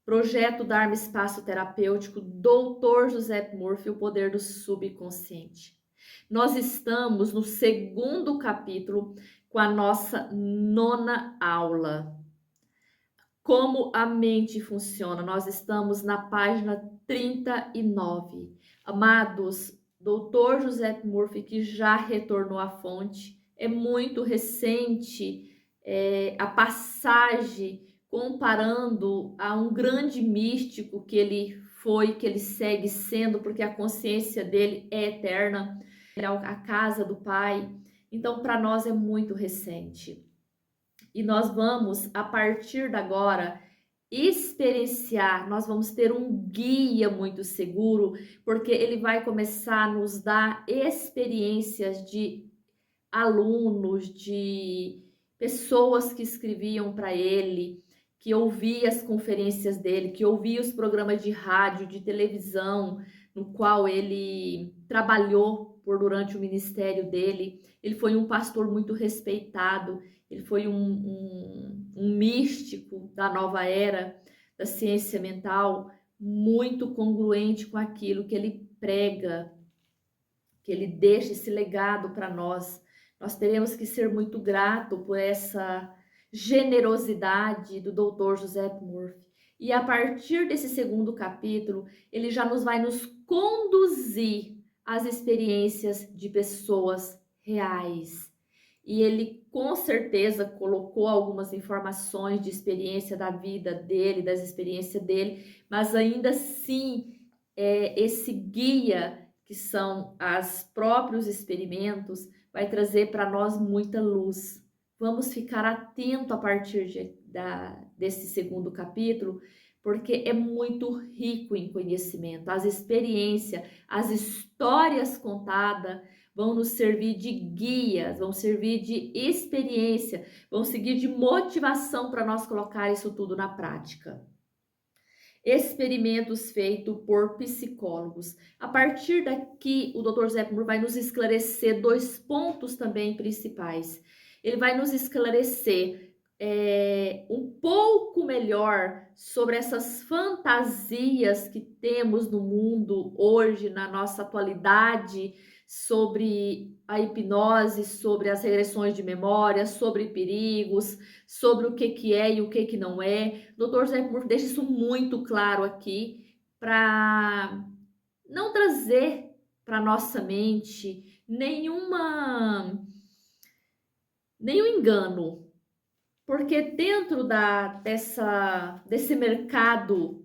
Projeto Dharma Espaço Terapêutico, Dr. Joseph Murphy, O Poder do Subconsciente. Nós estamos no segundo capítulo com a nossa nona aula. Como a mente funciona. Nós estamos na página 39. Amados, Dr. Joseph Murphy, que já retornou à fonte, é muito recente a passagem comparando a um grande místico que ele foi, que ele segue sendo, porque a consciência dele é eterna, é a casa do Pai. Então, para nós é muito recente. E nós vamos, a partir de agora, experienciar, nós vamos ter um guia muito seguro, porque ele vai começar a nos dar experiências de alunos, de pessoas que escreviam para ele, que ouvia as conferências dele, que ouvia os programas de rádio, de televisão, no qual ele trabalhou durante o ministério dele. Ele foi um pastor muito respeitado, ele foi um místico da nova era, da ciência mental, muito congruente com aquilo que ele prega, que ele deixa esse legado para nós. Nós teremos que ser muito grato por essa generosidade do Dr. Joseph Murphy. E a partir desse segundo capítulo, ele já vai nos conduzir às experiências de pessoas reais. E ele com certeza colocou algumas informações de experiência da vida dele, das experiências dele, mas ainda assim esse guia, que são os próprios experimentos, vai trazer para nós muita luz. Vamos ficar atento a partir desse segundo capítulo, porque é muito rico em conhecimento. As experiências, as histórias contadas vão nos servir de guias, vão servir de experiência, vão seguir de motivação para nós colocar isso tudo na prática. Experimentos feitos por psicólogos. A partir daqui, o Dr. Joseph Murphy vai nos esclarecer 2 pontos também principais. Ele vai nos esclarecer um pouco melhor sobre essas fantasias que temos no mundo hoje, na nossa atualidade, sobre a hipnose, sobre as regressões de memória, sobre perigos, sobre o que é e o que não é. O Dr. Joseph Murphy deixa isso muito claro aqui, para não trazer para nossa mente nenhum engano, porque dentro desse mercado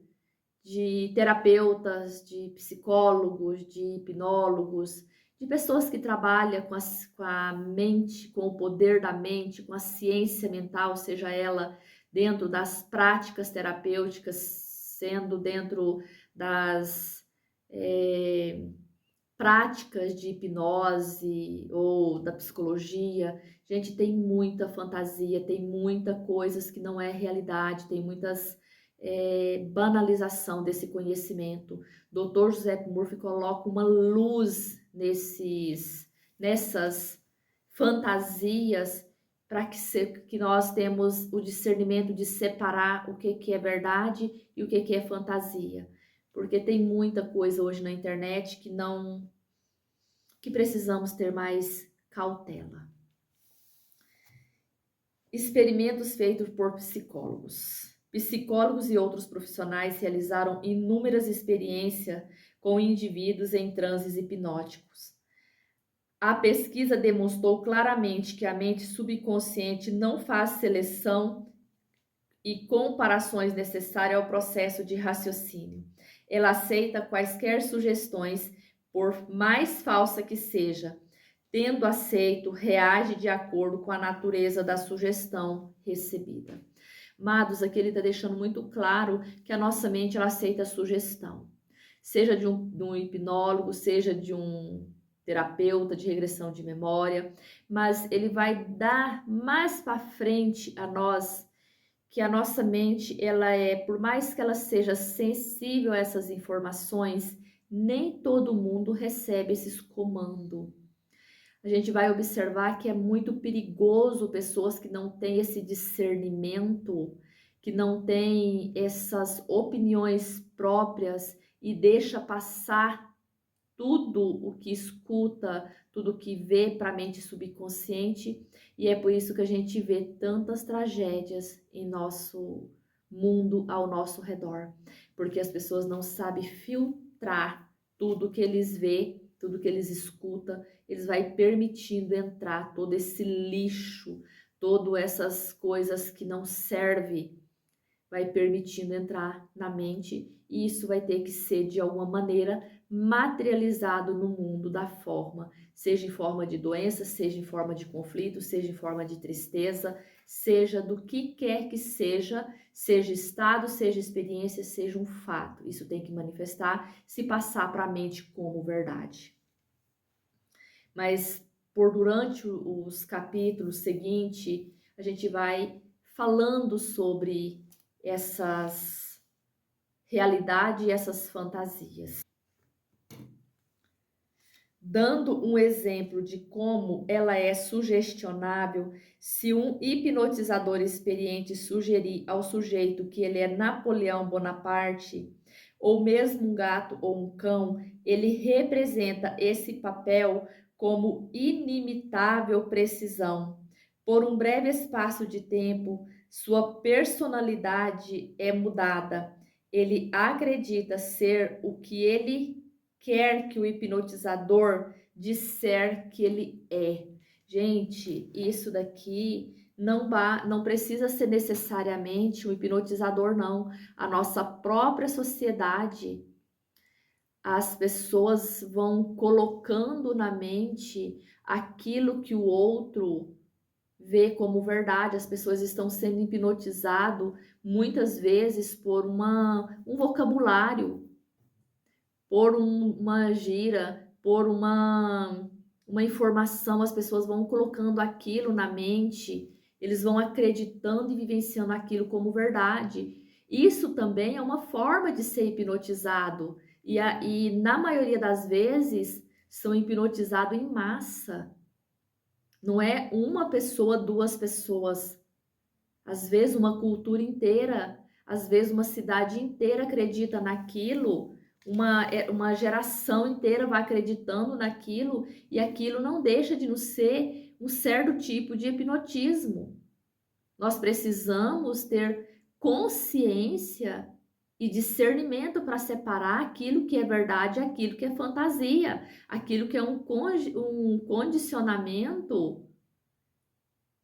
de terapeutas, de psicólogos, de hipnólogos, de pessoas que trabalham com a mente, com o poder da mente, com a ciência mental, seja ela dentro das práticas terapêuticas, sendo dentro das práticas de hipnose ou da psicologia. Gente, tem muita fantasia, tem muita coisas que não é realidade, tem muitas banalização desse conhecimento. Dr. Joseph Murphy coloca uma luz nessas fantasias, para que nós temos o discernimento de separar o que é verdade e o que é fantasia. Porque tem muita coisa hoje na internet que precisamos ter mais cautela. Experimentos feitos por psicólogos. Psicólogos e outros profissionais realizaram inúmeras experiências com indivíduos em transes hipnóticos. A pesquisa demonstrou claramente que a mente subconsciente não faz seleção e comparações necessárias ao processo de raciocínio. Ela aceita quaisquer sugestões, por mais falsa que seja. Tendo aceito, reage de acordo com a natureza da sugestão recebida. Amados, aqui ele está deixando muito claro que a nossa mente ela aceita a sugestão, seja de um hipnólogo, seja de um terapeuta de regressão de memória, mas ele vai dar mais para frente a nós que a nossa mente, por mais que ela seja sensível a essas informações, nem todo mundo recebe esses comandos. A gente vai observar que é muito perigoso pessoas que não têm esse discernimento, que não tem essas opiniões próprias e deixa passar tudo o que escuta, tudo o que vê para a mente subconsciente, e é por isso que a gente vê tantas tragédias em nosso mundo ao nosso redor, porque as pessoas não sabem filtrar tudo que eles vê, tudo que eles escutam, eles vai permitindo entrar todo esse lixo, todas essas coisas que não servem, vai permitindo entrar na mente, e isso vai ter que ser de alguma maneira materializado no mundo da forma, seja em forma de doença, seja em forma de conflito, seja em forma de tristeza, seja do que quer que seja estado, seja experiência, seja um fato. Isso tem que manifestar, se passar para a mente como verdade. Mas durante os capítulos seguintes, a gente vai falando sobre essas realidades e essas fantasias, dando um exemplo de como ela é sugestionável. Se um hipnotizador experiente sugerir ao sujeito que ele é Napoleão Bonaparte, ou mesmo um gato ou um cão, ele representa esse papel como inimitável precisão. Por um breve espaço de tempo, sua personalidade é mudada. Ele acredita ser o que ele quer que o hipnotizador disser que ele é. Gente, isso daqui não precisa ser necessariamente um hipnotizador, não. A nossa própria sociedade, as pessoas vão colocando na mente aquilo que o outro vê como verdade. As pessoas estão sendo hipnotizadas muitas vezes por um vocabulário, por uma gíria, por uma informação. As pessoas vão colocando aquilo na mente, eles vão acreditando e vivenciando aquilo como verdade. Isso também é uma forma de ser hipnotizado, e na maioria das vezes são hipnotizados em massa. Não é uma pessoa, duas pessoas. Às vezes uma cultura inteira, às vezes uma cidade inteira acredita naquilo, uma geração inteira vai acreditando naquilo, e aquilo não deixa de não ser um certo tipo de hipnotismo. Nós precisamos ter consciência e discernimento para separar aquilo que é verdade e aquilo que é fantasia, aquilo que é um condicionamento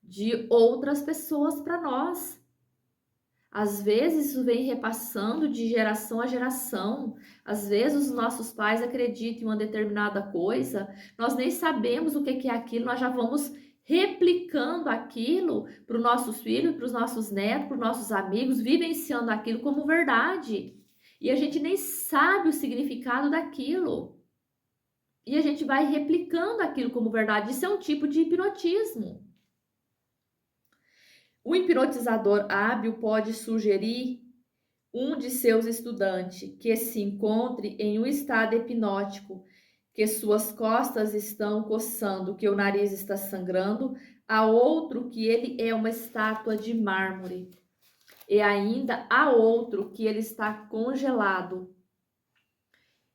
de outras pessoas para nós. Às vezes isso vem repassando de geração a geração. Às vezes os nossos pais acreditam em uma determinada coisa, nós nem sabemos o que é aquilo, nós já vamos replicando aquilo para os nossos filhos, para os nossos netos, para os nossos amigos, vivenciando aquilo como verdade. E a gente nem sabe o significado daquilo. E a gente vai replicando aquilo como verdade. Isso é um tipo de hipnotismo. O hipnotizador hábil pode sugerir um de seus estudantes que se encontre em um estado hipnótico, que suas costas estão coçando, que o nariz está sangrando, a outro que ele é uma estátua de mármore, e ainda a outro que ele está congelado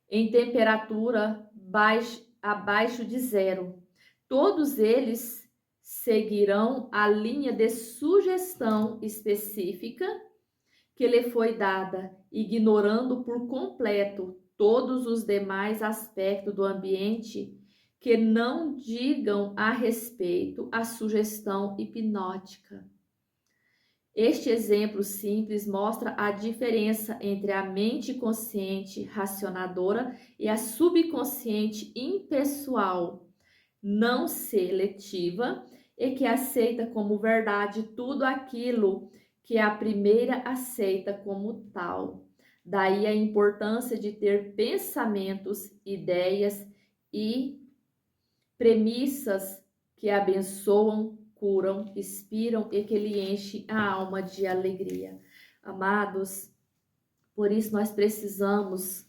em temperatura abaixo de zero. Todos eles seguirão a linha de sugestão específica que lhe foi dada, ignorando por completo todos os demais aspectos do ambiente que não digam a respeito à sugestão hipnótica. Este exemplo simples mostra a diferença entre a mente consciente racionadora e a subconsciente impessoal, não seletiva, e que aceita como verdade tudo aquilo que a primeira aceita como tal. Daí a importância de ter pensamentos, ideias e premissas que abençoam, curam, inspiram e que lhe enchem a alma de alegria. Amados, por isso nós precisamos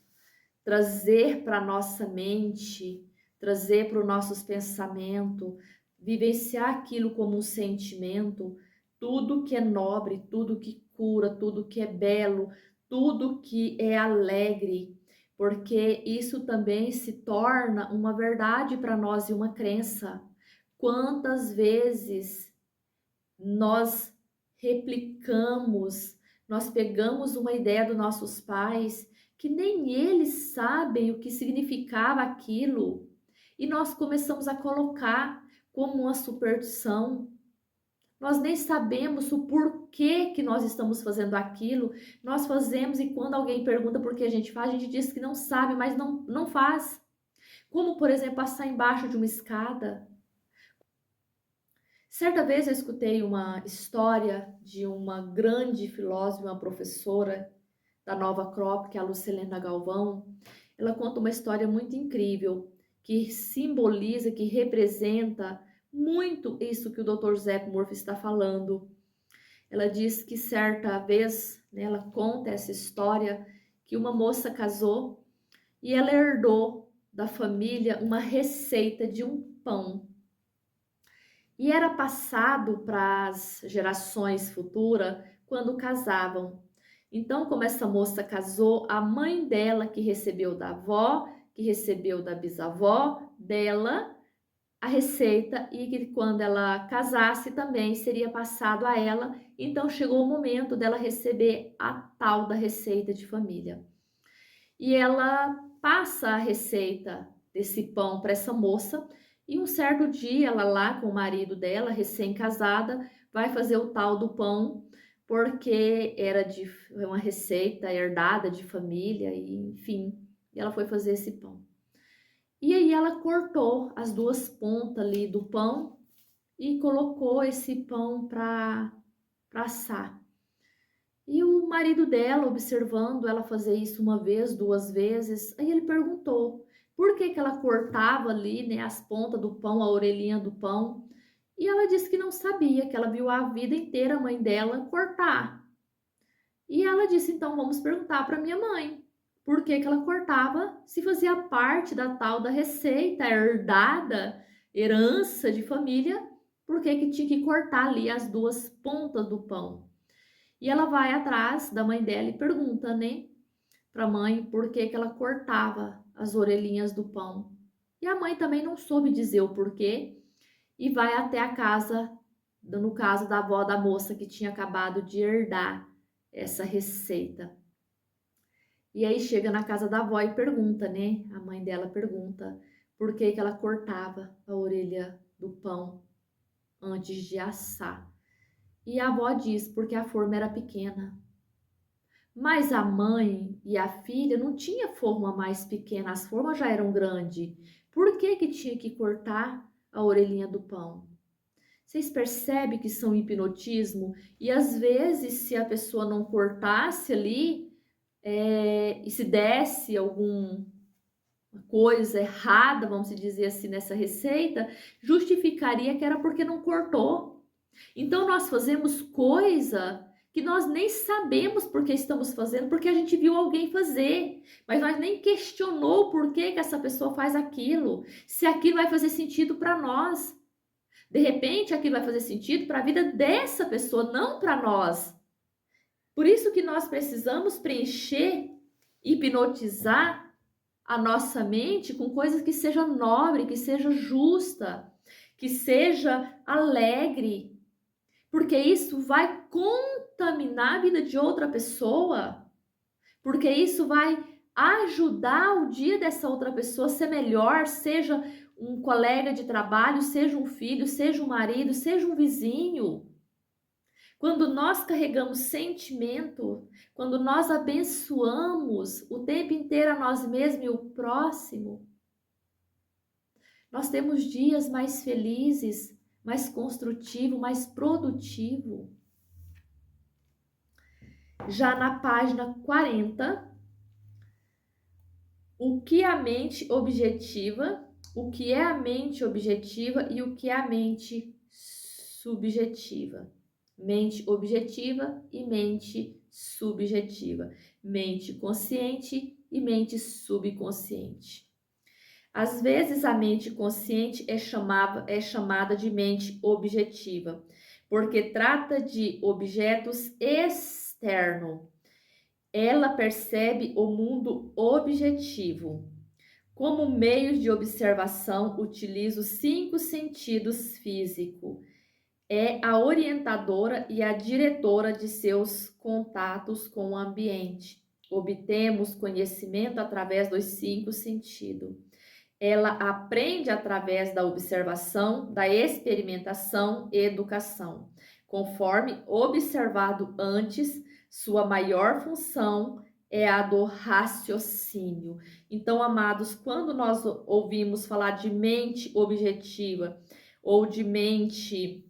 trazer para a nossa mente, trazer para os nossos pensamentos, vivenciar aquilo como um sentimento, tudo que é nobre, tudo que cura, tudo que é belo, tudo que é alegre, porque isso também se torna uma verdade para nós e uma crença. Quantas vezes nós replicamos, nós pegamos uma ideia dos nossos pais que nem eles sabem o que significava aquilo e nós começamos a colocar como uma superstição. Nós nem sabemos o porquê que nós estamos fazendo aquilo. Nós fazemos e quando alguém pergunta por que a gente diz que não sabe, mas não faz. Como, por exemplo, passar embaixo de uma escada. Certa vez eu escutei uma história de uma grande filósofa, uma professora da Nova Crop, que é a Lucilena Galvão. Ela conta uma história muito incrível, que simboliza, que representa muito isso que o Dr. Zep Murphy está falando. Ela diz que certa vez, né, ela conta essa história, que uma moça casou e ela herdou da família uma receita de um pão. E era passado para as gerações futuras quando casavam. Então, como essa moça casou, a mãe dela, que recebeu da avó, que recebeu da bisavó dela, a receita, e que quando ela casasse também seria passado a ela. Então, chegou o momento dela receber a tal da receita de família. E ela passa a receita desse pão para essa moça. E um certo dia, ela lá com o marido dela, recém-casada, vai fazer o tal do pão, porque era de uma receita herdada de família, e enfim, e ela foi fazer esse pão. E aí ela cortou as duas pontas ali do pão e colocou esse pão para assar. E o marido dela, observando ela fazer isso uma vez, duas vezes, aí ele perguntou por que ela cortava ali, né, as pontas do pão, a orelhinha do pão. E ela disse que não sabia, que ela viu a vida inteira a mãe dela cortar. E ela disse, então vamos perguntar para minha mãe por que ela cortava, se fazia parte da tal da receita herdada, herança de família, por que tinha que cortar ali as duas pontas do pão. E ela vai atrás da mãe dela e pergunta, né, para a mãe por que ela cortava as orelhinhas do pão. E a mãe também não soube dizer o porquê e vai até a casa, no caso da avó da moça que tinha acabado de herdar essa receita. E aí chega na casa da avó e pergunta, né? A mãe dela pergunta por que ela cortava a orelha do pão antes de assar. E a avó diz, porque a forma era pequena. Mas a mãe e a filha não tinha forma mais pequena, as formas já eram grandes. Por que tinha que cortar a orelhinha do pão? Vocês percebem que são hipnotismo? E às vezes, se a pessoa não cortasse ali, e se desse alguma coisa errada, vamos dizer assim, nessa receita, justificaria que era porque não cortou. Então, nós fazemos coisa que nós nem sabemos por que estamos fazendo, porque a gente viu alguém fazer, mas nós nem questionou por que essa pessoa faz aquilo, se aquilo vai fazer sentido para nós. De repente, aquilo vai fazer sentido para a vida dessa pessoa, não para nós. Por isso que nós precisamos preencher, hipnotizar a nossa mente com coisas que seja nobre, que seja justa, que seja alegre, porque isso vai contaminar a vida de outra pessoa, porque isso vai ajudar o dia dessa outra pessoa a ser melhor, seja um colega de trabalho, seja um filho, seja um marido, seja um vizinho. Quando nós carregamos sentimento, quando nós abençoamos o tempo inteiro a nós mesmos e o próximo, nós temos dias mais felizes, mais construtivos, mais produtivos. Já na página 40, o que a mente objetiva, o que é a mente objetiva e o que é a mente subjetiva. Mente objetiva e mente subjetiva. Mente consciente e mente subconsciente. Às vezes a mente consciente é chamada de mente objetiva, porque trata de objetos externos. Ela percebe o mundo objetivo. Como meio de observação, utiliza os 5 sentidos físicos. É a orientadora e a diretora de seus contatos com o ambiente. Obtemos conhecimento através dos 5 sentidos. Ela aprende através da observação, da experimentação e educação. Conforme observado antes, sua maior função é a do raciocínio. Então, amados, quando nós ouvimos falar de mente objetiva ou de mente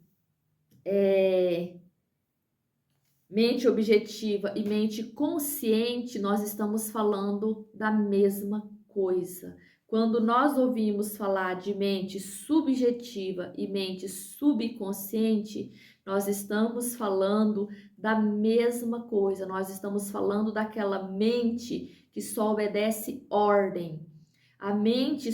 objetiva e mente consciente, nós estamos falando da mesma coisa. Quando nós ouvimos falar de mente subjetiva e mente subconsciente, nós estamos falando da mesma coisa. Nós estamos falando daquela mente que só obedece ordem. A mente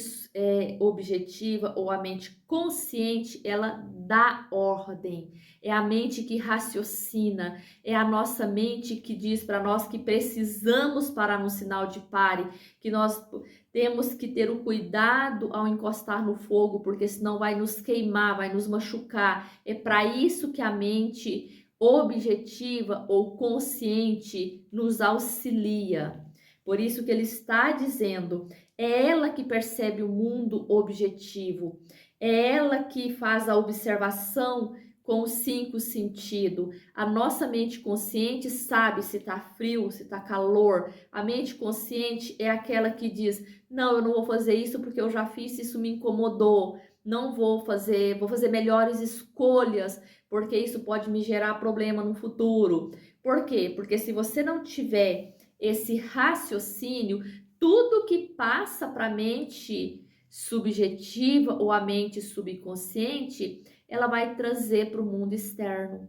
objetiva ou a mente consciente, ela dá ordem. É a mente que raciocina, é a nossa mente que diz para nós que precisamos parar no sinal de pare, que nós temos que ter o cuidado ao encostar no fogo, porque senão vai nos queimar, vai nos machucar. É para isso que a mente objetiva ou consciente nos auxilia. Por isso que ele está dizendo, é ela que percebe o mundo objetivo, é ela que faz a observação com os 5 sentidos. A nossa mente consciente sabe se está frio, se está calor. A mente consciente é aquela que diz, não, eu não vou fazer isso porque eu já fiz, isso me incomodou. Não vou fazer melhores escolhas, porque isso pode me gerar problema no futuro. Por quê? Porque se você não tiver esse raciocínio, tudo que passa para a mente subjetiva ou a mente subconsciente, ela vai trazer para o mundo externo,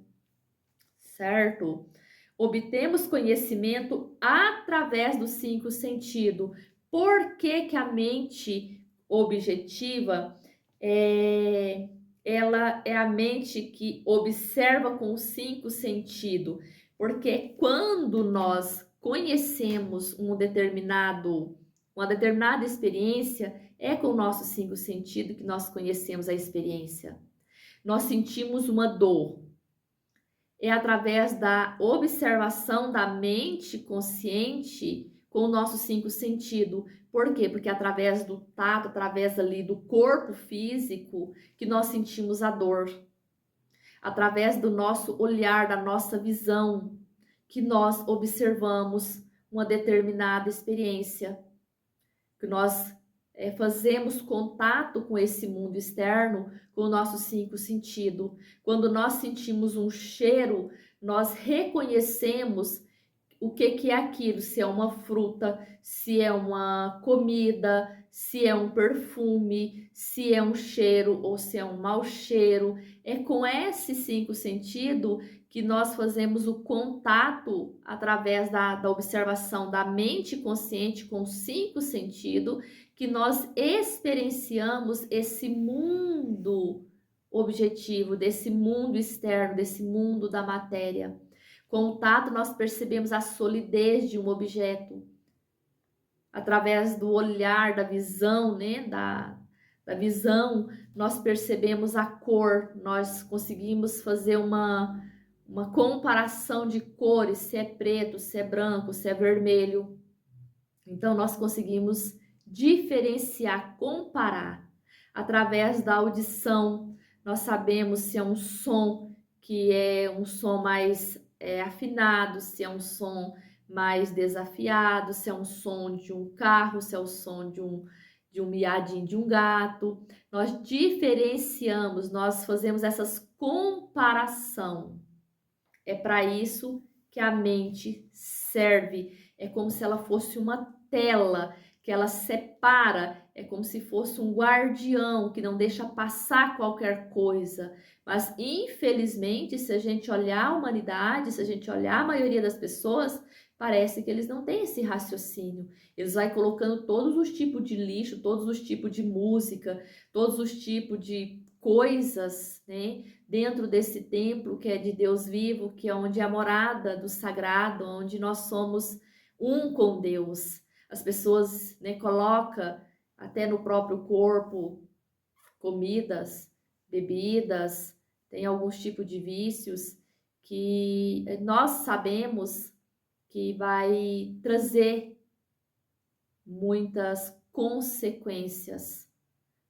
certo? Obtemos conhecimento através dos 5 sentidos. Por que que a mente objetiva ela é a mente que observa com os 5 sentidos? Porque quando nós conhecemos uma determinada experiência, é com o nosso 5 sentidos que nós conhecemos a experiência. Nós sentimos uma dor. É através da observação da mente consciente com o nosso 5 sentidos. Por quê? Porque através do tato, através ali do corpo físico, que nós sentimos a dor. Através do nosso olhar, da nossa visão, que nós observamos uma determinada experiência, que nós fazemos contato com esse mundo externo com o nosso 5 sentidos. Quando nós sentimos um cheiro, nós reconhecemos o que é aquilo, se é uma fruta, se é uma comida, se é um perfume, se é um cheiro ou se é um mau cheiro. É com esses 5 sentidos que nós fazemos o contato através da observação da mente consciente com os 5 sentidos, que nós experienciamos esse mundo objetivo, desse mundo externo, desse mundo da matéria. Com o tato, nós percebemos a solidez de um objeto. Através do olhar, da visão, né? Da visão, nós percebemos a cor, nós conseguimos fazer uma comparação de cores, se é preto, se é branco, se é vermelho. Então, nós conseguimos diferenciar, comparar. Através da audição, nós sabemos se é um som que é um som mais afinado, se é um som mais desafiado, se é um som de um carro, se é o som de um miadinho de um gato. Nós diferenciamos, nós fazemos essas comparação. É para isso que a mente serve. É como se ela fosse uma tela que ela separa, é como se fosse um guardião que não deixa passar qualquer coisa. Mas, infelizmente, se a gente olhar a humanidade, se a gente olhar a maioria das pessoas, parece que eles não têm esse raciocínio. Eles vão colocando todos os tipos de lixo, todos os tipos de música, todos os tipos de coisas, né, dentro desse templo que é de Deus vivo, que é onde é a morada do sagrado, onde nós somos um com Deus. As pessoas, né, colocam até no próprio corpo comidas, bebidas, tem alguns tipos de vícios que nós sabemos que vai trazer muitas consequências,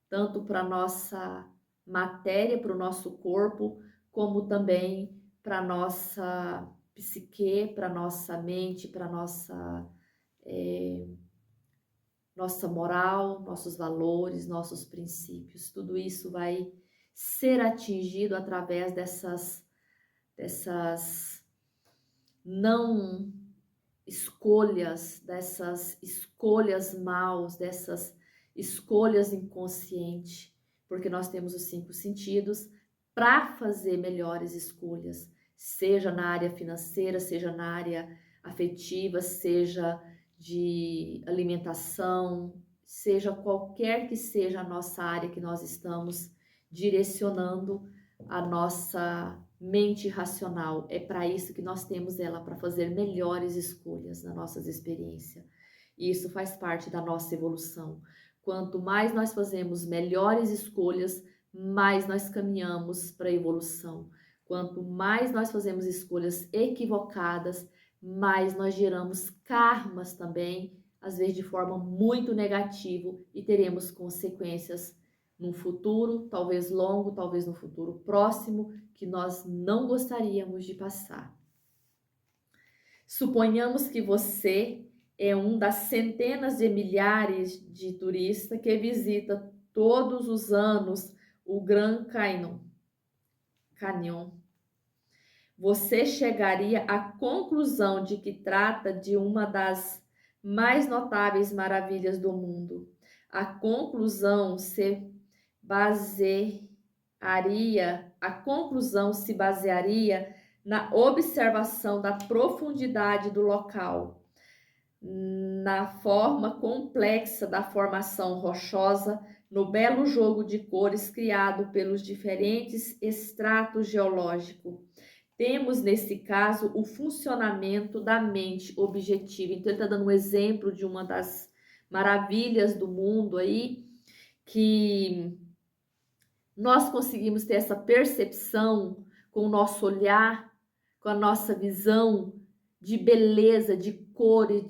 tanto para nossa matéria, para o nosso corpo, como também para nossa psique, para nossa mente, para nossa moral, nossos valores, nossos princípios. Tudo isso vai ser atingido através dessas não dessas escolhas maus, dessas escolhas inconscientes, porque nós temos os 5 sentidos para fazer melhores escolhas, seja na área financeira, seja na área afetiva, seja de alimentação, seja qualquer que seja a nossa área que nós estamos direcionando a nossa mente racional. É para isso que nós temos ela, para fazer melhores escolhas nas nossas experiências. E isso faz parte da nossa evolução. Quanto mais nós fazemos melhores escolhas, mais nós caminhamos para a evolução. Quanto mais nós fazemos escolhas equivocadas, mais nós geramos karmas também, às vezes de forma muito negativa, e teremos consequências num futuro, talvez longo, talvez no futuro próximo, que nós não gostaríamos de passar. Suponhamos que você é um das centenas de milhares de turistas que visita todos os anos o Grand Canyon. Você chegaria à conclusão de que trata de uma das mais notáveis maravilhas do mundo. A conclusão se basearia na observação da profundidade do local, na forma complexa da formação rochosa, no belo jogo de cores criado pelos diferentes estratos geológicos. Temos, nesse caso, o funcionamento da mente objetiva. Então, ele está dando um exemplo de uma das maravilhas do mundo aí, que nós conseguimos ter essa percepção com o nosso olhar, com a nossa visão de beleza, de cor e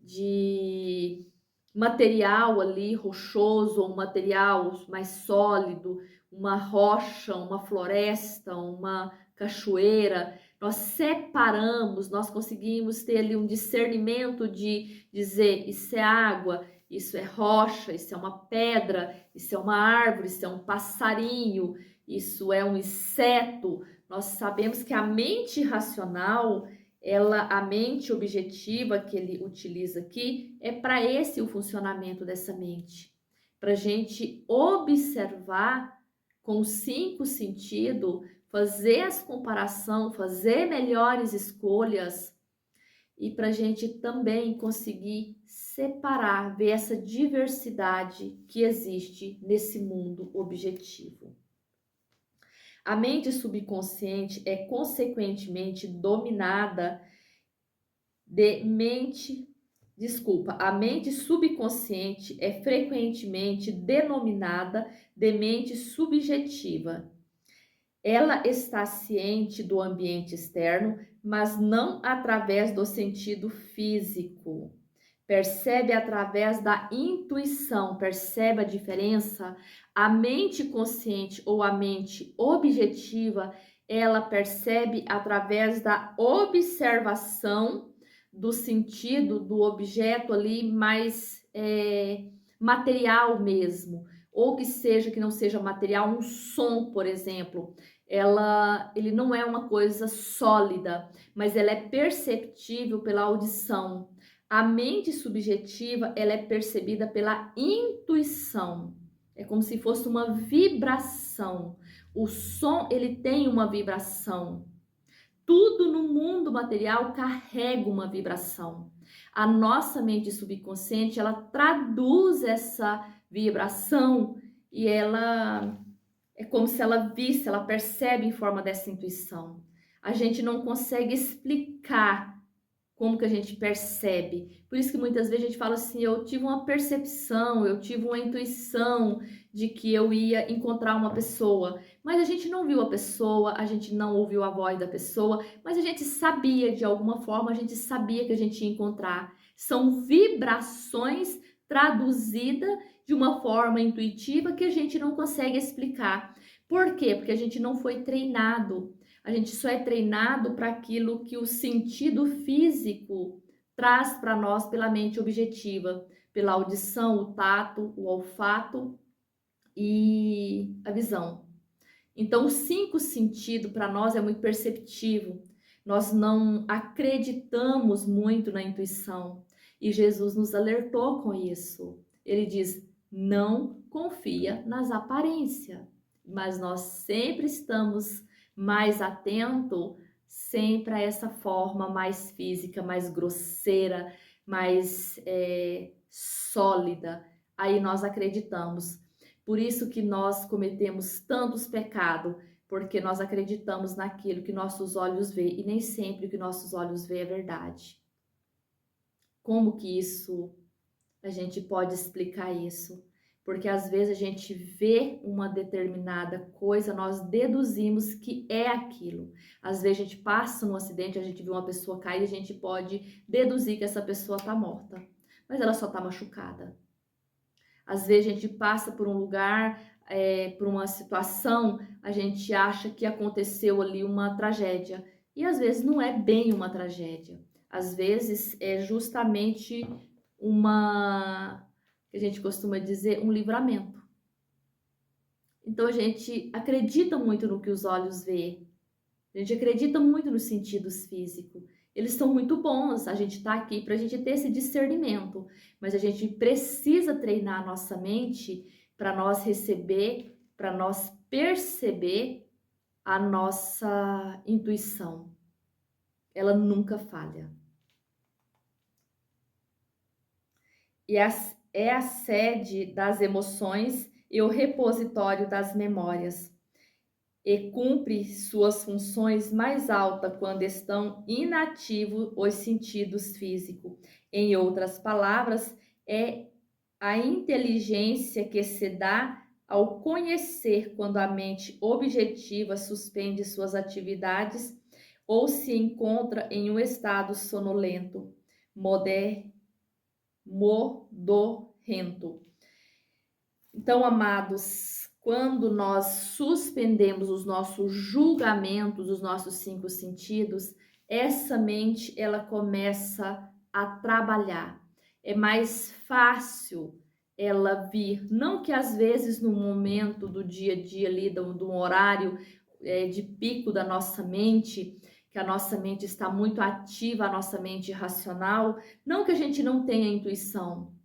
de material ali rochoso, ou um material mais sólido, uma rocha, uma floresta, uma cachoeira. Nós separamos, nós conseguimos ter ali um discernimento de dizer isso é água, isso é rocha, isso é uma pedra, isso é uma árvore, isso é um passarinho, isso é um inseto. Nós sabemos que a mente racional, a mente objetiva que ele utiliza aqui, é para esse o funcionamento dessa mente. Para a gente observar com os 5 sentidos, fazer as comparações, fazer melhores escolhas, e para a gente também conseguir separar, ver essa diversidade que existe nesse mundo objetivo. A mente subconsciente é consequentemente dominada a mente subconsciente é frequentemente denominada de mente subjetiva. Ela está ciente do ambiente externo, mas não através do sentido físico. Percebe através da intuição. Percebe a diferença? A mente consciente ou a mente objetiva, ela percebe através da observação do sentido do objeto ali mais material mesmo, ou que não seja material, um som, por exemplo, ele não é uma coisa sólida, mas ela é perceptível pela audição. A mente subjetiva, ela é percebida pela intuição. É como se fosse uma vibração. O som, ele tem uma vibração. Tudo no mundo material carrega uma vibração. A nossa mente subconsciente, ela traduz essa vibração e ela É como se ela visse, ela percebe em forma dessa intuição. A gente não consegue explicar como que a gente percebe. Por isso que muitas vezes a gente fala assim, eu tive uma percepção, eu tive uma intuição de que eu ia encontrar uma pessoa, mas a gente não viu a pessoa, a gente não ouviu a voz da pessoa, mas a gente sabia, de alguma forma, a gente sabia que a gente ia encontrar. São vibrações traduzidas de uma forma intuitiva que a gente não consegue explicar. Por quê? Porque a gente não foi treinado. A gente só é treinado para aquilo que o sentido físico traz para nós pela mente objetiva, pela audição, o tato, o olfato e a visão. Então, o cinco sentido para nós é muito perceptivo. Nós não acreditamos muito na intuição. E Jesus nos alertou com isso. Ele diz: não confia nas aparências. Mas nós sempre estamos mais atentos sempre a essa forma mais física, mais grosseira, mais sólida. Aí nós acreditamos. Por isso que nós cometemos tantos pecados, porque nós acreditamos naquilo que nossos olhos vê e nem sempre o que nossos olhos vê é verdade. Como que isso, a gente pode explicar isso? Porque às vezes a gente vê uma determinada coisa, nós deduzimos que é aquilo. Às vezes a gente passa num acidente, a gente vê uma pessoa cair, a gente pode deduzir que essa pessoa está morta, mas ela só está machucada. Às vezes a gente passa por um lugar, por uma situação, a gente acha que aconteceu ali uma tragédia. E às vezes não é bem uma tragédia. Às vezes é justamente que a gente costuma dizer, um livramento. Então a gente acredita muito no que os olhos vê. A gente acredita muito nos sentidos físicos. Eles são muito bons, a gente está aqui para a gente ter esse discernimento, mas a gente precisa treinar a nossa mente para nós receber, para nós perceber a nossa intuição. Ela nunca falha. E é a sede das emoções e o repositório das memórias. E cumpre suas funções mais altas quando estão inativos os sentidos físicos. Em outras palavras, é a inteligência que se dá ao conhecer quando a mente objetiva suspende suas atividades ou se encontra em um estado sonolento, modorrento. Então, amados, quando nós suspendemos os nossos julgamentos, os nossos cinco sentidos, essa mente ela começa a trabalhar. É mais fácil ela vir, não que às vezes no momento do dia a dia ali, do horário de pico da nossa mente, que a nossa mente está muito ativa, a nossa mente racional, não que a gente não tenha intuição.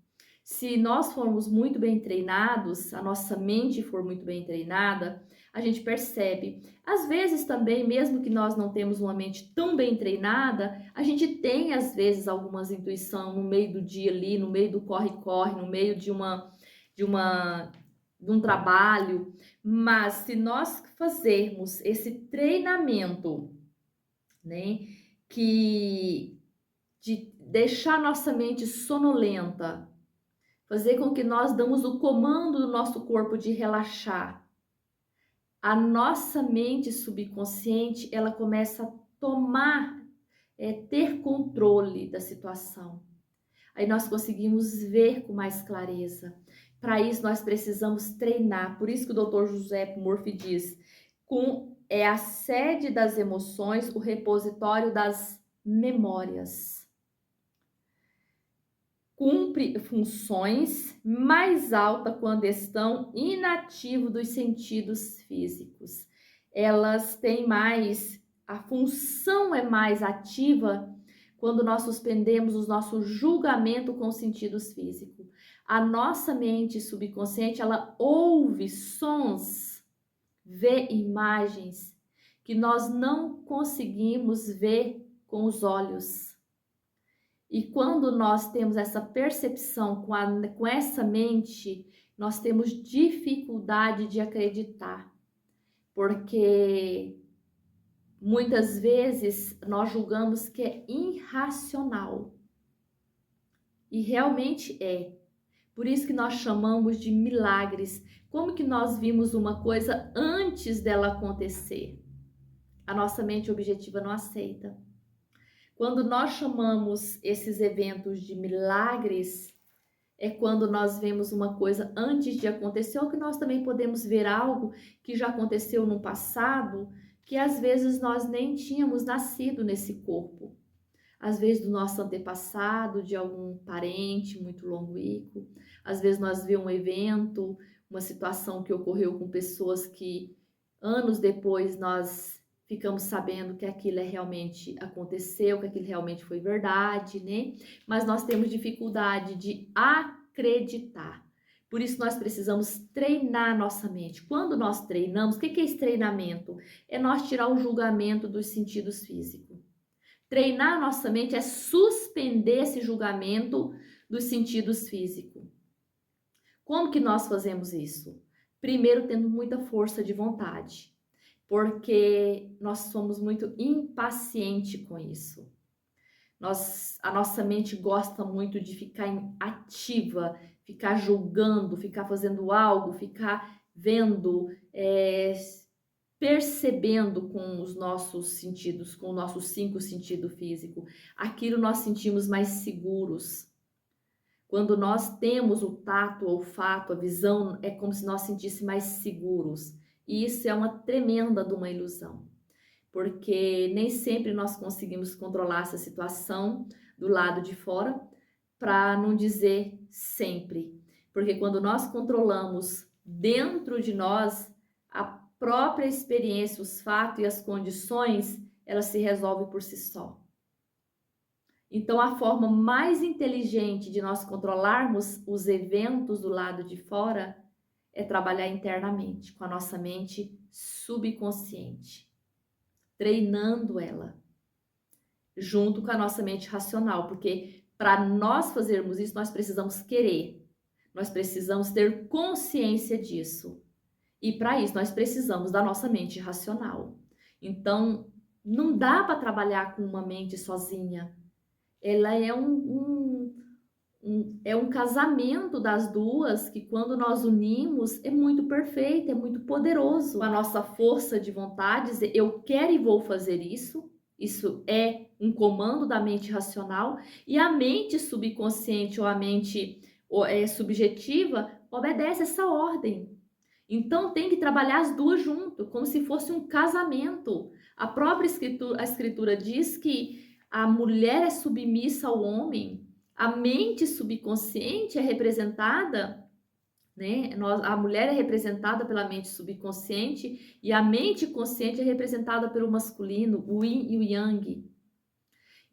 Se nós formos muito bem treinados, a nossa mente for muito bem treinada, a gente percebe. Às vezes também, mesmo que nós não temos uma mente tão bem treinada, a gente tem às vezes algumas intuições no meio do dia ali, no meio do corre-corre, no meio de um trabalho. Mas se nós fazermos esse treinamento, né, de deixar nossa mente sonolenta, fazer com que nós damos o comando do nosso corpo de relaxar. A nossa mente subconsciente, ela começa a tomar, ter controle da situação. Aí nós conseguimos ver com mais clareza. Para isso nós precisamos treinar. Por isso que o Dr. José Murphy diz, é a sede das emoções, o repositório das memórias. Cumpre funções mais altas quando estão inativos dos sentidos físicos. Elas têm mais, a função é mais ativa quando nós suspendemos o nosso julgamento com os sentidos físicos. A nossa mente subconsciente, ela ouve sons, vê imagens que nós não conseguimos ver com os olhos. E quando nós temos essa percepção com essa mente, nós temos dificuldade de acreditar. porque muitas vezes nós julgamos que é irracional e realmente é. Por isso que nós chamamos de milagres. Como que nós vimos uma coisa antes dela acontecer? A nossa mente objetiva não aceita. Quando nós chamamos esses eventos de milagres, é quando nós vemos uma coisa antes de acontecer, ou que nós também podemos ver algo que já aconteceu no passado, que às vezes nós nem tínhamos nascido nesse corpo. Às vezes do nosso antepassado, de algum parente muito longínquo. Às vezes nós vemos um evento, uma situação que ocorreu com pessoas que anos depois nós ficamos sabendo que aquilo realmente aconteceu, que aquilo realmente foi verdade, né? Mas nós temos dificuldade de acreditar. Por isso nós precisamos treinar nossa mente. Quando nós treinamos, o que é esse treinamento? É nós tirar o julgamento dos sentidos físicos. Treinar nossa mente é suspender esse julgamento dos sentidos físicos. Como que nós fazemos isso? Primeiro, tendo muita força de vontade, porque nós somos muito impacientes com isso. A nossa mente gosta muito de ficar ativa, ficar julgando, ficar fazendo algo, ficar vendo, percebendo com os nossos sentidos, com os nossos 5 sentidos físicos. Aquilo nós sentimos mais seguros. Quando nós temos o tato, o olfato, a visão, é como se nós sentíssemos mais seguros. E isso é uma tremenda de uma ilusão, porque nem sempre nós conseguimos controlar essa situação do lado de fora, para não dizer sempre. Porque quando nós controlamos dentro de nós, a própria experiência, os fatos e as condições, ela se resolve por si só. Então, a forma mais inteligente de nós controlarmos os eventos do lado de fora é trabalhar internamente, com a nossa mente subconsciente, treinando ela, junto com a nossa mente racional, porque para nós fazermos isso, nós precisamos querer, nós precisamos ter consciência disso. E para isso, nós precisamos da nossa mente racional. Então, não dá para trabalhar com uma mente sozinha. Ela é um casamento das duas que, quando nós unimos, é muito perfeito, é muito poderoso. A nossa força de vontade, dizer, eu quero e vou fazer isso. Isso é um comando da mente racional. E a mente subconsciente ou a mente subjetiva obedece essa ordem. Então tem que trabalhar as duas junto, como se fosse um casamento. A própria escritura diz que a mulher é submissa ao homem, a mente subconsciente é representada, né? A mulher é representada pela mente subconsciente e a mente consciente é representada pelo masculino, o yin e o yang.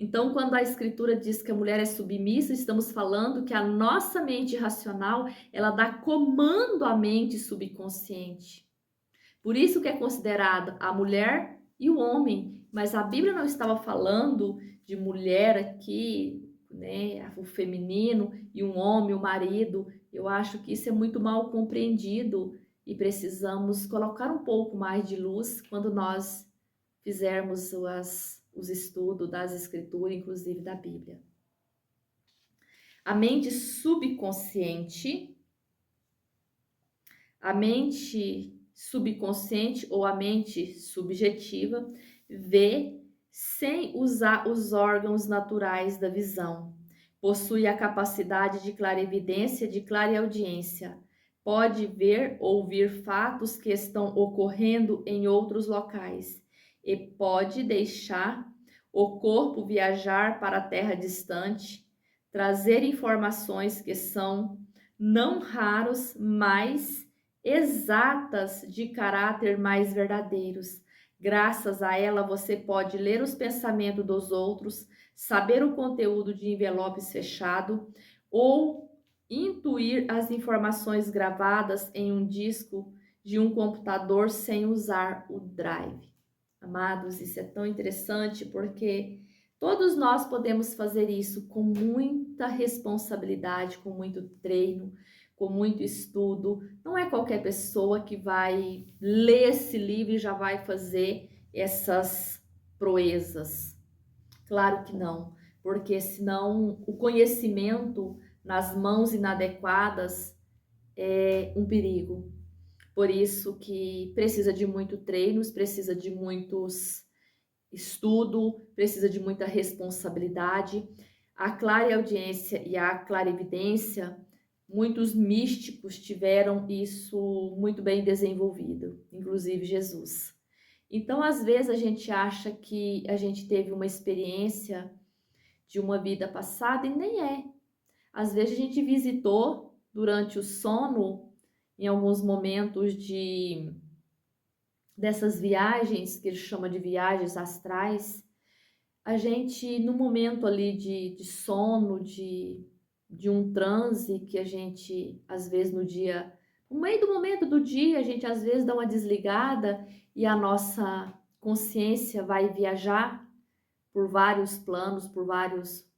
Então, quando a escritura diz que a mulher é submissa, estamos falando que a nossa mente racional, ela dá comando à mente subconsciente. Por isso que é considerada a mulher e o homem, mas a Bíblia não estava falando de mulher aqui, né, o feminino, e um homem, o marido. Eu acho que isso é muito mal compreendido e precisamos colocar um pouco mais de luz quando nós fizermos os estudos das escrituras, inclusive da Bíblia. A mente subconsciente ou a mente subjetiva vê sem usar os órgãos naturais da visão. Possui a capacidade de clarividência, de clareaudiência. Pode ver ou ouvir fatos que estão ocorrendo em outros locais e pode deixar o corpo viajar para a terra distante, trazer informações que são não raros, mas exatas, de caráter mais verdadeiros. Graças a ela você pode ler os pensamentos dos outros, saber o conteúdo de envelopes fechados ou intuir as informações gravadas em um disco de um computador sem usar o drive. Amados, isso é tão interessante porque todos nós podemos fazer isso com muita responsabilidade, com muito treino, com muito estudo. Não é qualquer pessoa que vai ler esse livro e já vai fazer essas proezas. Claro que não, porque senão o conhecimento nas mãos inadequadas é um perigo. Por isso que precisa de muito treinos, precisa de muitos estudo, precisa de muita responsabilidade. A clareaudiência e a clarividência, muitos místicos tiveram isso muito bem desenvolvido, inclusive Jesus. Então, às vezes a gente acha que a gente teve uma experiência de uma vida passada e nem é. Às vezes a gente visitou durante o sono, em alguns momentos dessas viagens, que ele chama de viagens astrais, a gente, no momento ali de sono, de um transe que a gente, às vezes no dia, no meio do momento do dia, a gente às vezes dá uma desligada e a nossa consciência vai viajar por vários planos, por várias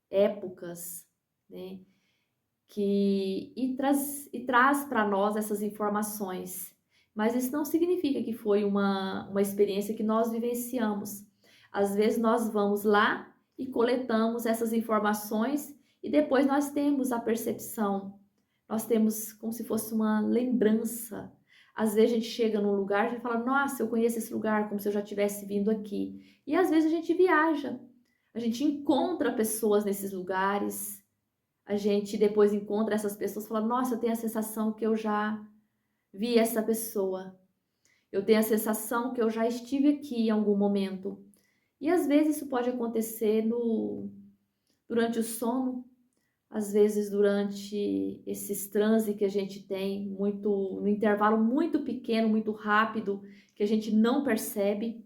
épocas, né? E traz para nós essas informações. Mas isso não significa que foi uma experiência que nós vivenciamos. Às vezes nós vamos lá e coletamos essas informações e depois nós temos a percepção, nós temos como se fosse uma lembrança. Às vezes a gente chega num lugar e a gente fala, nossa, eu conheço esse lugar, como se eu já tivesse vindo aqui. E às vezes a gente viaja, a gente encontra pessoas nesses lugares, a gente depois encontra essas pessoas e fala, nossa, eu tenho a sensação que eu já vi essa pessoa. Eu tenho a sensação que eu já estive aqui em algum momento. E às vezes isso pode acontecer durante o sono, às vezes durante esses transes que a gente tem, no intervalo muito pequeno, muito rápido, que a gente não percebe,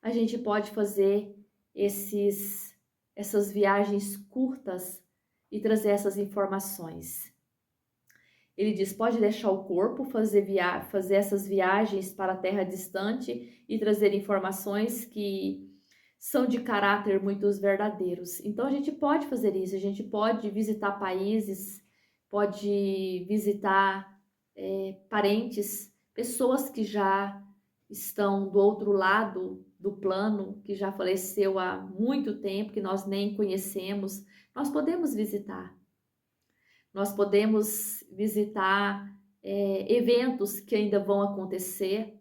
a gente pode fazer essas viagens curtas e trazer essas informações. Ele diz, pode deixar o corpo fazer essas viagens para a terra distante e trazer informações que são de caráter muito verdadeiros. Então a gente pode fazer isso, a gente pode visitar países, pode visitar parentes, pessoas que já estão do outro lado do plano, que já faleceu há muito tempo, que nós nem conhecemos, nós podemos visitar. Nós podemos visitar eventos que ainda vão acontecer.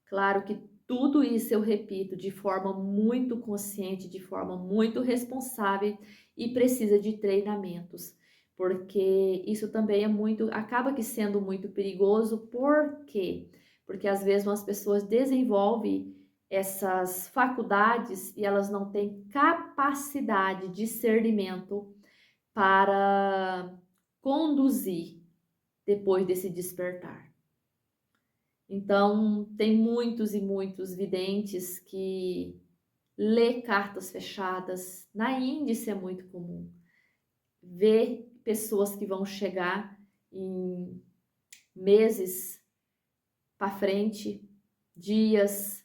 Claro que tudo isso eu repito de forma muito consciente, de forma muito responsável e precisa de treinamentos, porque isso também acaba que sendo muito perigoso. Por quê? Porque às vezes as pessoas desenvolvem essas faculdades e elas não têm capacidade de discernimento para conduzir depois desse despertar. Então, tem muitos e muitos videntes que lê cartas fechadas. Na Índia isso é muito comum. Ver pessoas que vão chegar em meses para frente, dias,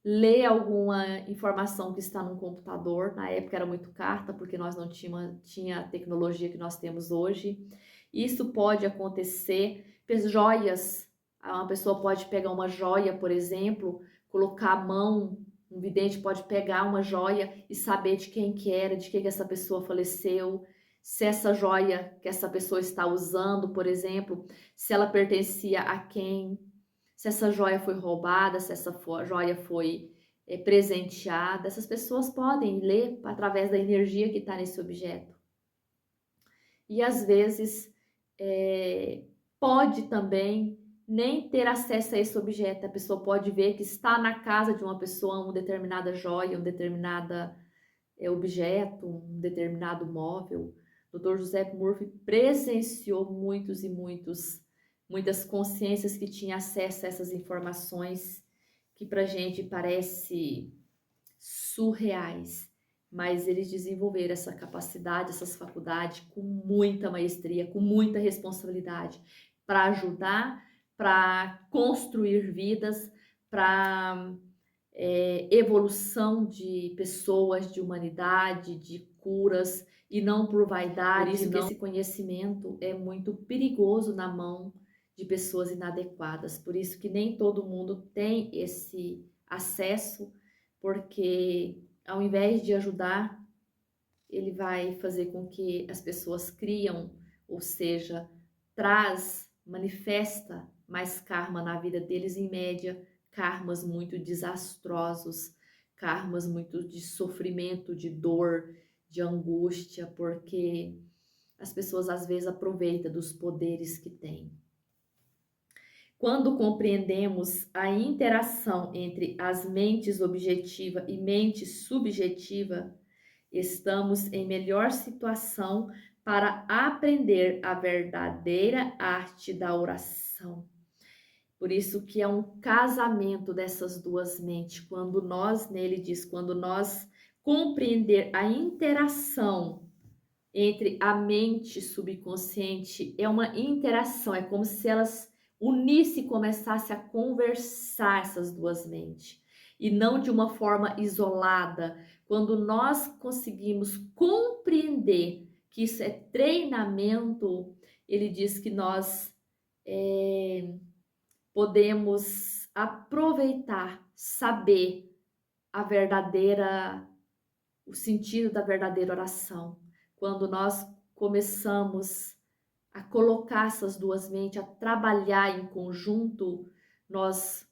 ler alguma informação que está no computador. Na época era muito carta, porque nós não tinha a tecnologia que nós temos hoje. Isso pode acontecer. Joias, uma pessoa pode pegar uma joia, por exemplo, colocar a mão, um vidente pode pegar uma joia e saber de quem que era, de que essa pessoa faleceu, se essa joia que essa pessoa está usando, por exemplo, se ela pertencia a quem, se essa joia foi roubada, se essa joia foi presenteada. Essas pessoas podem ler através da energia que está nesse objeto. E às vezes pode também nem ter acesso a esse objeto. A pessoa pode ver que está na casa de uma pessoa uma determinada joia, um determinado objeto, um determinado móvel. O Dr. Joseph Murphy presenciou muitas consciências que tinham acesso a essas informações que pra gente parece surreais, mas eles desenvolveram essa capacidade, essas faculdades com muita maestria, com muita responsabilidade para ajudar, para construir vidas, para evolução de pessoas, de humanidade, de curas e não por vaidade. Por isso que não. esse conhecimento é muito perigoso na mão de pessoas inadequadas. Por isso que nem todo mundo tem esse acesso, porque ao invés de ajudar, ele vai fazer com que as pessoas criam, ou seja, manifesta mais karma na vida deles, em média, karmas muito desastrosos, karmas muito de sofrimento, de dor, de angústia, porque as pessoas às vezes aproveitam dos poderes que têm. Quando compreendemos a interação entre as mentes objetiva e mente subjetiva, estamos em melhor situação para aprender a verdadeira arte da oração. Por isso que é um casamento dessas duas mentes. Quando nós, nele diz, quando nós compreender a interação entre a mente subconsciente, é uma interação, é como se elas unissem e começassem a conversar, essas duas mentes, e não de uma forma isolada. Quando nós conseguimos compreender que isso é treinamento, ele diz que nós podemos aproveitar, saber o sentido da verdadeira oração. Quando nós começamos a colocar essas duas mentes, a trabalhar em conjunto, nós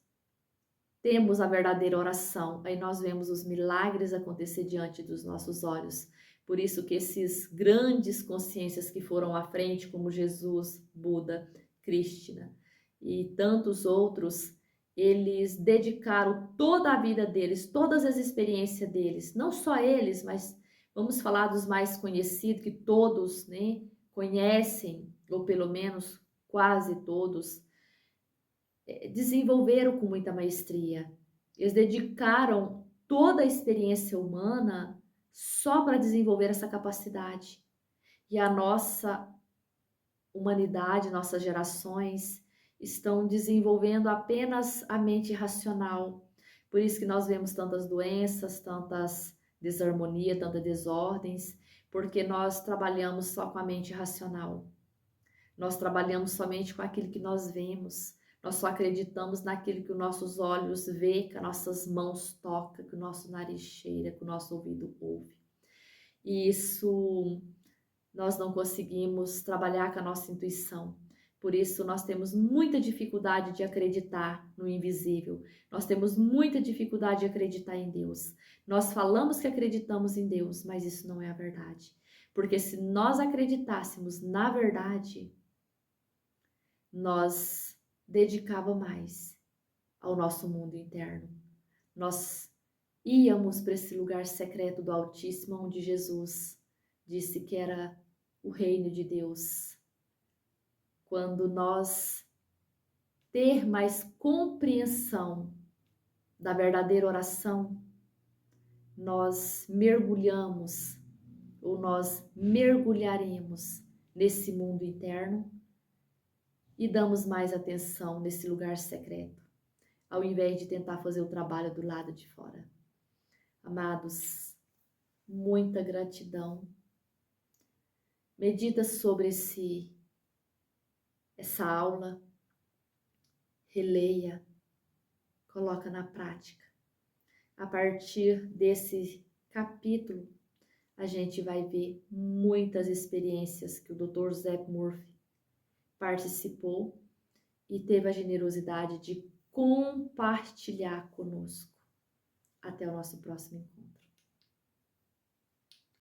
temos a verdadeira oração. Aí nós vemos os milagres acontecer diante dos nossos olhos. Por isso que esses grandes consciências que foram à frente, como Jesus, Buda, Krishna e tantos outros, eles dedicaram toda a vida deles, todas as experiências deles, não só eles, mas vamos falar dos mais conhecidos, que todos, né, conhecem, ou pelo menos quase todos, desenvolveram com muita maestria. Eles dedicaram toda a experiência humana só para desenvolver essa capacidade. E a nossa humanidade, nossas gerações, estão desenvolvendo apenas a mente racional. Por isso que nós vemos tantas doenças, tantas desarmonia, tantas desordens, porque nós trabalhamos só com a mente racional. Nós trabalhamos somente com aquilo que nós vemos. Nós só acreditamos naquilo que os nossos olhos vê, que as nossas mãos tocam, que o nosso nariz cheira, que o nosso ouvido ouve. E isso nós não conseguimos trabalhar com a nossa intuição. Por isso, nós temos muita dificuldade de acreditar no invisível. Nós temos muita dificuldade de acreditar em Deus. Nós falamos que acreditamos em Deus, mas isso não é a verdade. Porque se nós acreditássemos na verdade, nós dedicava mais ao nosso mundo interno. Nós íamos para esse lugar secreto do Altíssimo, onde Jesus disse que era o reino de Deus. Quando nós ter mais compreensão da verdadeira oração, nós mergulhamos ou nós mergulharemos nesse mundo interno e damos mais atenção nesse lugar secreto, ao invés de tentar fazer o trabalho do lado de fora. Amados, muita gratidão. Medita sobre essa aula, releia, coloca na prática. A partir desse capítulo, a gente vai ver muitas experiências que o Dr. Zep Murphy participou e teve a generosidade de compartilhar conosco. Até o nosso próximo encontro.